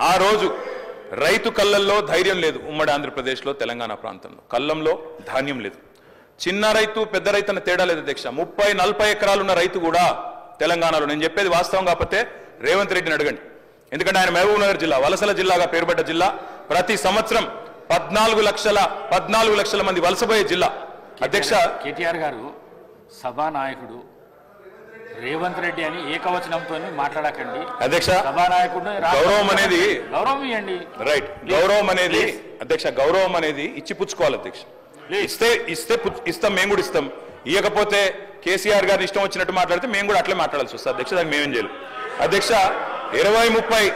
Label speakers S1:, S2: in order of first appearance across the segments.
S1: ఆ రోజు రైతు కళ్ళల్లో ధైర్యం లేదు. ఉమ్మడి ఆంధ్రప్రదేశ్లో తెలంగాణ ప్రాంతంలో కళ్ళంలో ధాన్యం లేదు. చిన్న రైతు పెద్ద రైతు అన్న తేడా లేదు అధ్యక్ష. 30-40 ఎకరాలు ఉన్న రైతు కూడా తెలంగాణలో, నేను చెప్పేది వాస్తవం కాకపోతే రేవంత్ రెడ్డిని అడగండి. ఎందుకంటే ఆయన మహబూబ్ నగర్ జిల్లా వలసల జిల్లాగా పేరుపడ్డ జిల్లా. ప్రతి సంవత్సరం 14 లక్షల మంది వలసపోయే జిల్లా. అధ్యక్ష
S2: కేటీఆర్ గారు సభానాయకుడు రేవంత్ రెడ్డి అని ఏకవచనంతో మాట్లాడకండి
S1: అధ్యక్ష.
S2: సభానాయకుడు
S1: గౌరవం అనేది
S2: గౌరవం ఇవ్వండి.
S1: రైట్. గౌరవం అనేది అధ్యక్ష, గౌరవం అనేది ఇచ్చి పుచ్చుకోవాలి అధ్యక్ష. ఇస్తాం, మేము కూడా ఇస్తాం. ఇవ్వకపోతే కేసీఆర్ గారిని ఇష్టం వచ్చినట్టు మాట్లాడితే మేము కూడా అట్లే మాట్లాడాల్సి వస్తుంది అధ్యక్ష. దానికి మేమేం చేయాలి అధ్యక్ష. 20-30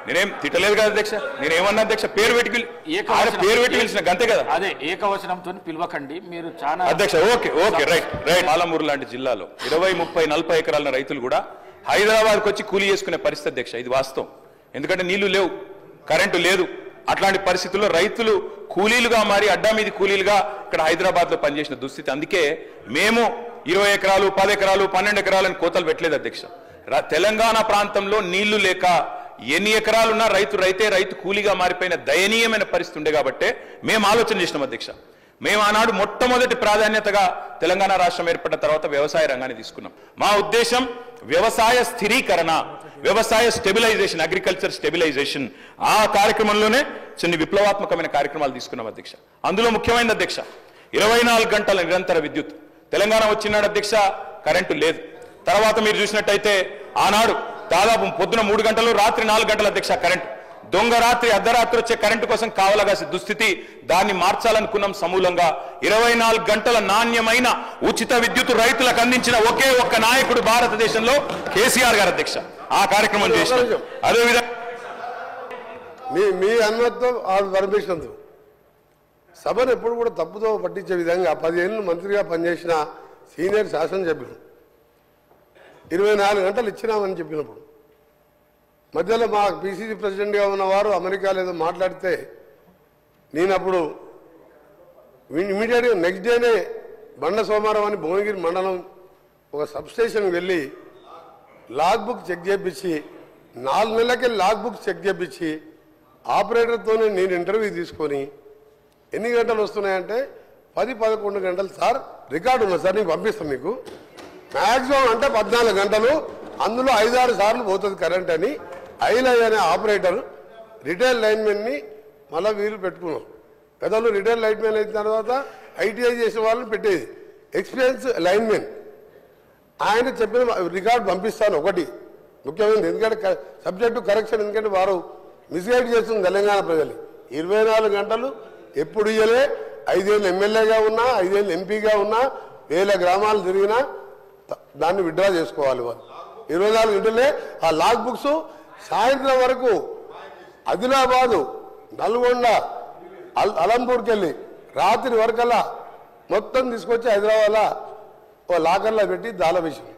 S1: నేనేం తిట్టలేదు కదా అధ్యక్ష. నేనేమన్నా అధ్యక్ష పేరు పెట్టి పిలిచిన అంతే కదా.
S2: అదే ఏకవచనంతో పిలవకండి మీరు చాలా
S1: అధ్యక్ష. Okay right. పాలమూరు లాంటి జిల్లాలో 20-30-40 ఎకరాల రైతులు కూడా హైదరాబాద్కి వచ్చి కూలీ చేసుకునే పరిస్థితి అధ్యక్ష. ఇది వాస్తవం. ఎందుకంటే నీళ్లు లేవు, కరెంటు లేదు. అట్లాంటి పరిస్థితుల్లో రైతులు కూలీలుగా మారి అడ్డా మీది కూలీలుగా ఇక్కడ హైదరాబాద్ లో పనిచేసిన దుస్థితి. అందుకే మేము 20 ఎకరాలు 10 ఎకరాలు 12 ఎకరాలని కోతలు పెట్టలేదు అధ్యక్ష. తెలంగాణ ప్రాంతంలో నీళ్లు లేక ఎన్ని ఎకరాలున్నా రైతు కూలీగా మారిపోయిన దయనీయమైన పరిస్థితి ఉండే కాబట్టే మేము ఆలోచన చేసినాం అధ్యక్ష. మేము ఆనాడు మొట్టమొదటి ప్రాధాన్యతగా తెలంగాణ రాష్ట్రం ఏర్పడిన తర్వాత వ్యవసాయ రంగాన్ని తీసుకున్నాం. మా ఉద్దేశం వ్యవసాయ స్థిరీకరణ, వ్యవసాయ స్టెబిలైజేషన్, అగ్రికల్చర్ స్టెబిలైజేషన్. ఆ కార్యక్రమంలోనే కొన్ని విప్లవాత్మకమైన కార్యక్రమాలు తీసుకున్నాం అధ్యక్ష. అందులో ముఖ్యమైనది అధ్యక్ష 24 గంటల నిరంతర విద్యుత్. తెలంగాణ వచ్చినాడు అధ్యక్ష, కరెంటు లేదు. తర్వాత మీరు చూసినట్టయితే ఆనాడు దాదాపు పొద్దున 3 గంటలు రాత్రి 4 గంటల అధ్యక్ష కరెంటు. దొంగ రాత్రి అర్ధరాత్రి వచ్చే కరెంటు కోసం కావలగాసి దుస్థితి. దాన్ని మార్చాలనుకున్నాం సమూలంగా. 24 గంటల నాణ్యమైన ఉచిత విద్యుత్ రైతులకు అందించిన ఒకే ఒక్క నాయకుడు భారతదేశంలో కేసీఆర్ గారు అధ్యక్ష. ఆ కార్యక్రమం చేశారు. అదేవిధంగా
S3: మీ అనుమతితో పర్మిషన్తో సభను ఎప్పుడు కూడా తప్పుతో పట్టించే విధంగా 10 ఏళ్ళు మంత్రిగా పనిచేసిన సీనియర్ శాసనసభ్యులు 24 గంటలు ఇచ్చినామని చెప్పినప్పుడు మధ్యలో మా పిసిసి ప్రెసిడెంట్గా ఉన్నవారు అమెరికాలో ఏదో మాట్లాడితే నేను అప్పుడు ఇమీడియట్గా నెక్స్ట్ డేనే బండ సోమారం అని భువనగిరి మండలం ఒక సబ్స్టేషన్కి వెళ్ళి లాగ్ బుక్ చెక్ చేయించి 4 నెలలకే లాగ్ బుక్ చెక్ చేయించి ఆపరేటర్తోనే నేను ఇంటర్వ్యూ తీసుకొని ఎన్ని గంటలు వస్తున్నాయంటే 10-11 గంటలు సార్ రికార్డు ఉంది సార్, నేను పంపిస్తాను మీకు. మ్యాక్సిమం అంటే 14 గంటలు, అందులో 5-6 సార్లు పోతుంది కరెంట్ అని ఐలై అనే ఆపరేటర్ రిటైల్ లైన్మెన్ని మళ్ళీ వీలు పెట్టుకున్నాం. గతంలో రిటైల్ లైన్మెన్ అయిన తర్వాత ఐటీఐ చేసిన వాళ్ళని పెట్టేది ఎక్స్పీరియన్స్ లైన్మెన్. ఆయన చెప్పిన రికార్డు పంపిస్తాను ఒకటి ముఖ్యమైనది, ఎందుకంటే సబ్జెక్టు కరెక్షన్. ఎందుకంటే వారు మిస్గైడ్ చేస్తుంది తెలంగాణ ప్రజలు. 24 గంటలు ఎప్పుడు ఇయ్యలే. 5 ఏళ్ళు ఎమ్మెల్యేగా ఉన్నా, 5 ఏళ్ళు ఎంపీగా ఉన్నా, 1000 గ్రామాలు తిరిగినా దాన్ని విత్డ్రా చేసుకోవాలి వాళ్ళు. 24 గంటలే ఆ లాగ్ బుక్స్ సాయంత్రం వరకు ఆదిలాబాదు, నల్గొండ, అలంపూర్కి వెళ్ళి రాత్రి వరకల్లా మొత్తం తీసుకొచ్చి హైదరాబాద్లో ఓ లాకర్లో పెట్టి దాల విషయం